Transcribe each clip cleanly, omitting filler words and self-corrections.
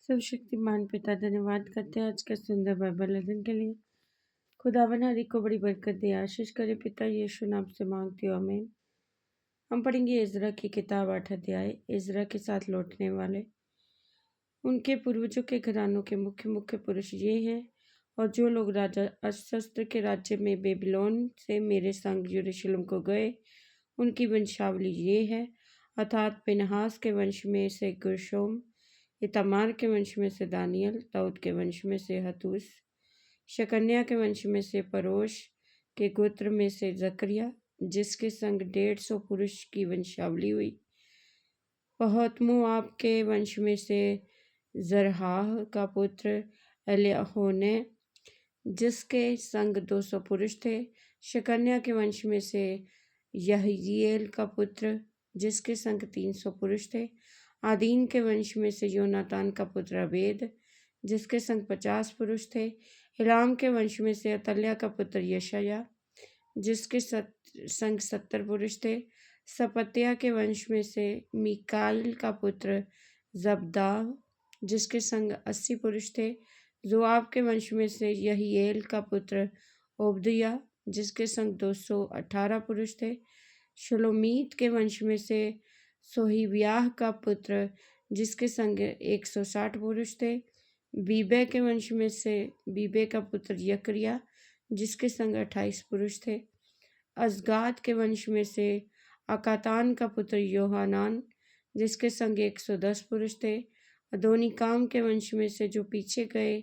सर्वशक्तिमान पिता धन्यवाद करते हैं आज का सुंदर बाइबल अध्ययन के लिए। खुदावन हरी को बड़ी बरकत दे, आशीष करे पिता यीशु नाम से मांगती हूँ, आमीन। हम पढ़ेंगे इज़रा की किताब 8 अध्याय। इज़रा के साथ लौटने वाले उनके पूर्वजों के घरानों के मुख्य मुख्य पुरुष ये हैं, और जो लोग राजा अशस्त्र के राज्य में बेबीलोन से मेरे संग यरूशलेम को गए उनकी वंशावली ये है, अर्थात पिनहास के वंश में से गुरशोम, इतामार के वंश में से दानियल, दाऊद के वंश में से हतूस, शकन्या के वंश में से परोश, के गोत्र में से जकरिया जिसके संग 150 पुरुष की वंशावली हुई। पहतमोआब के वंश में से जरहाह का पुत्र एलियाहोने जिसके संग 200 पुरुष थे। शकन्या के वंश में से यहीएल का पुत्र जिसके संग 300 पुरुष थे। आदीन के वंश में से योनातान का पुत्र अबेद जिसके संग 50 पुरुष थे। हिलाम के वंश में से अतल्या का पुत्र यशाया जिसके संग 70 पुरुष थे। सपत्या के वंश में से मिकाइल का पुत्र जब्दाह जिसके संग 80 पुरुष थे। जोआब के वंश में से यहीएल का पुत्र ओबदिया जिसके संग 218 पुरुष थे। शलोमीत के वंश में से सोहिब्याह का पुत्र जिसके संग 160 पुरुष थे। बीबे के वंश में से बीबे का पुत्र यकरिया जिसके संग 28 पुरुष थे। अजगाद के वंश में से अकातान का पुत्र योहानान जिसके संग 110 पुरुष थे। अदोनिकाम के वंश में से जो पीछे गए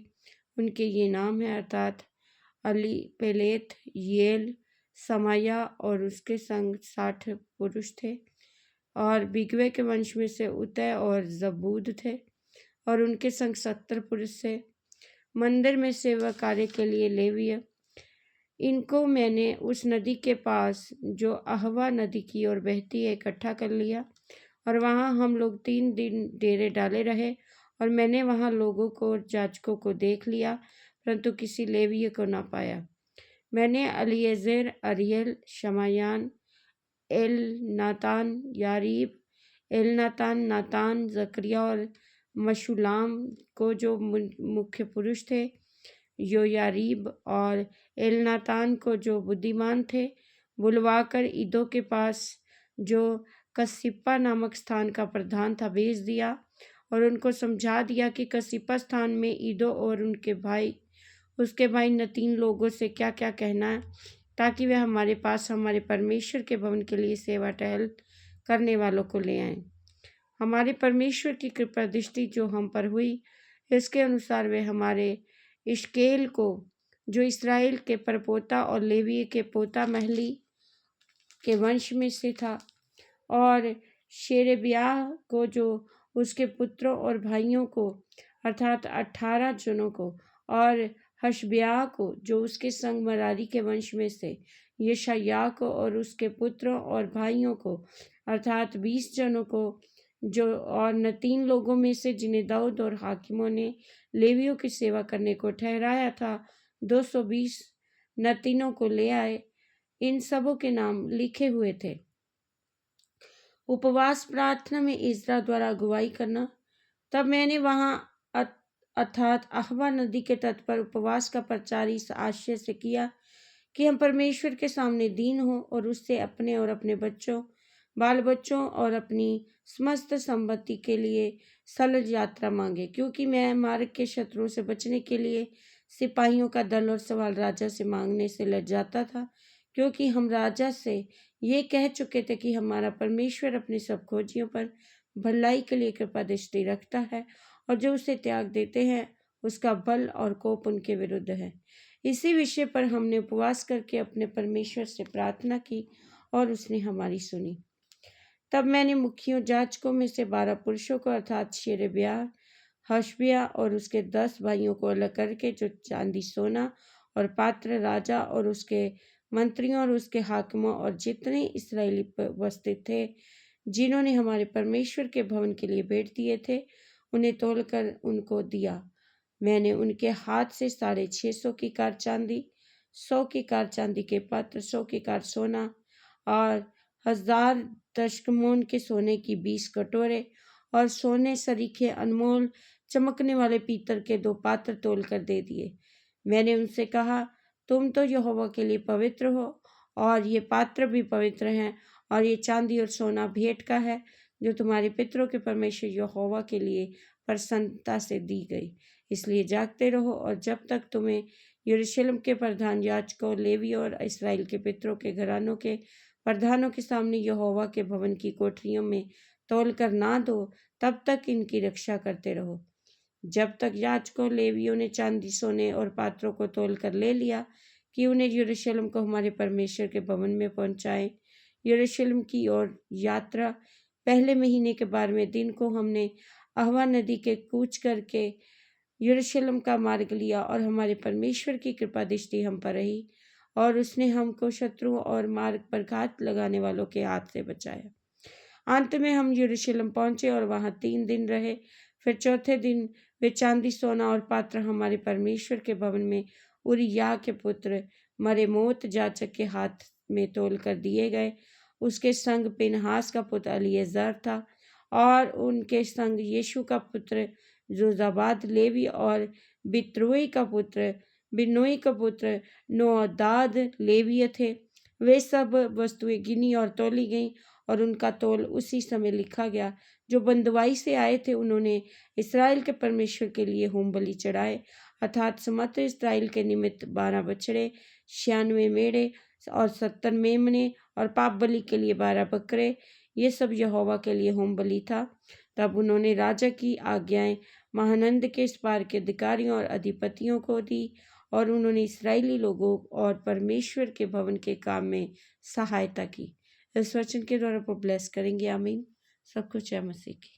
उनके ये नाम है, अर्थात अली पेलेत, येल, समाया और उसके संग 60 पुरुष थे। और बिगवे के वंश में से उतय और जबूद थे और उनके संग 70 पुरुष थे। मंदिर में सेवा कार्य के लिए लेवीय, इनको मैंने उस नदी के पास जो अहवा नदी की ओर बहती है इकट्ठा कर लिया, और वहाँ हम लोग 3 दिन डेरे डाले रहे। और मैंने वहाँ लोगों को और जाजकों को देख लिया, परंतु किसी लेवीय को ना पाया। मैंने अलीएज़र, अरियल, शमायान, एल नातान, यारीब, एलनातान, नातान, जकरिया और मशुलाम को जो मुख्य पुरुष थे, योयारीब और एलनातान को जो बुद्धिमान थे, बुलवाकर ईदो के पास जो कसिप्पा नामक स्थान का प्रधान था भेज दिया, और उनको समझा दिया कि कसिप्पा स्थान में ईदो और उसके भाई नतीन लोगों से क्या क्या कहना है, ताकि वे हमारे पास हमारे परमेश्वर के भवन के लिए सेवा टहल करने वालों को ले आएं। हमारे परमेश्वर की कृपा दृष्टि जो हम पर हुई, इसके अनुसार वे हमारे इश्केल को जो इसराइल के परपोता और लेवी के पोता महली के वंश में से था, और शेरेब्याह को जो उसके पुत्रों और भाइयों को अर्थात 18 जनों को, और हशब्याह को जो उसके संग मरारी के वंश में से यशायाह को, और उसके पुत्रों और भाइयों को अर्थात 20 जनों को, जो और नतीन लोगों में से जिन्हें दाऊद और हाकिमों ने लेवियों की सेवा करने को ठहराया था, 220 नतीनों को ले आए। इन सबों के नाम लिखे हुए थे। उपवास प्रार्थना में इज़रा द्वारा अगुवाई करना। तब मैंने वहाँ अर्थात अहवा नदी के तट पर उपवास का प्रचार इस आशय से किया कि हम परमेश्वर के सामने दीन हों और उससे अपने और अपने बच्चों, बाल बच्चों और अपनी समस्त संपत्ति के लिए सलज यात्रा मांगे, क्योंकि मैं मार्ग के शत्रुओं से बचने के लिए सिपाहियों का दल और सवाल राजा से मांगने से लज जाता था, क्योंकि हम राजा से ये कह चुके थे कि हमारा परमेश्वर अपने सब खोजियों पर भलाई के लिए कृपा दृष्टि रखता है, और जो उसे त्याग देते हैं उसका बल और कोप उनके विरुद्ध है। इसी विषय पर हमने उपवास करके अपने परमेश्वर से प्रार्थना की और उसने हमारी सुनी। तब मैंने मुखियों जाजकों में से 12 पुरुषों को अर्थात शेरेब्याह, हशब्याह और उसके 10 भाइयों को अलग करके, जो चांदी सोना और पात्र, राजा और उसके मंत्रियों और उसके हाकिमों और जितने इसराइली उपस्थित थे जिन्होंने हमारे परमेश्वर के भवन के लिए भेंट दिए थे, उन्हें तोलकर उनको दिया। मैंने उनके हाथ से 650 की कार चांदी, 100 की कार चांदी के पात्र, 100 की कार सोना और 1000 दशकमोन के सोने की 20 कटोरे और सोने सरीखे अनमोल चमकने वाले पीतल के 2 पात्र तोल कर दे दिए। मैंने उनसे कहा, तुम तो यहोवा के लिए पवित्र हो और ये पात्र भी पवित्र हैं, और ये चांदी और सोना भेंट का है जो तुम्हारे पितरों के परमेश्वर यहोवा के लिए प्रसन्नता से दी गई। इसलिए जागते रहो, और जब तक तुम्हें यरूशलेम के प्रधान याजकों, लेवियों और इस्राएल के पितरों के घरानों के प्रधानों के सामने यहोवा के भवन की कोठरियों में तोल कर ना दो, तब तक इनकी रक्षा करते रहो। जब तक याजकों, लेवियों ने चांदी, सोने और पात्रों को तोल कर ले लिया कि उन्हें यरूशलेम को हमारे परमेश्वर के भवन में पहुंचाए। यरूशलेम की ओर यात्रा पहले महीने के 12वें दिन को हमने अहवा नदी के कूच करके यरूशलेम का मार्ग लिया, और हमारे परमेश्वर की कृपा दृष्टि हम पर रही, और उसने हमको शत्रुओं और मार्ग पर घात लगाने वालों के हाथ से बचाया। अंत में हम यरूशलेम पहुंचे और वहां 3 दिन रहे। फिर चौथे दिन वे चांदी, सोना और पात्र हमारे परमेश्वर के भवन में उरिय्याह के पुत्र मरेमोत याजक के हाथ में तोल कर दिए गए। उसके संग पिनहास का पुत्र एलीएजर था, और उनके संग यीशु का पुत्र जोजाबाद लेवी और बित्रुई का पुत्र नोअदाद लेवीय थे। वे सब वस्तुएं गिनी और तोली गईं, और उनका तोल उसी समय लिखा गया। जो बंदवाई से आए थे उन्होंने इस्राएल के परमेश्वर के लिए होम बलि चढ़ाए, अर्थात समस्त इस्राएल के निमित्त 12 बछड़े, 96 मेढ़े और 70 मेमने, और पाप बलि के लिए 12 बकरे। ये सब यहोवा के लिए होम बलि था। तब उन्होंने राजा की आज्ञाएं महानंद के इस पार के अधिकारियों और अधिपतियों को दी, और उन्होंने इस्राएली लोगों और परमेश्वर के भवन के काम में सहायता की। इस वचन के द्वारा वो ब्लेस करेंगे। आमीन। सब कुछ है मसीह की।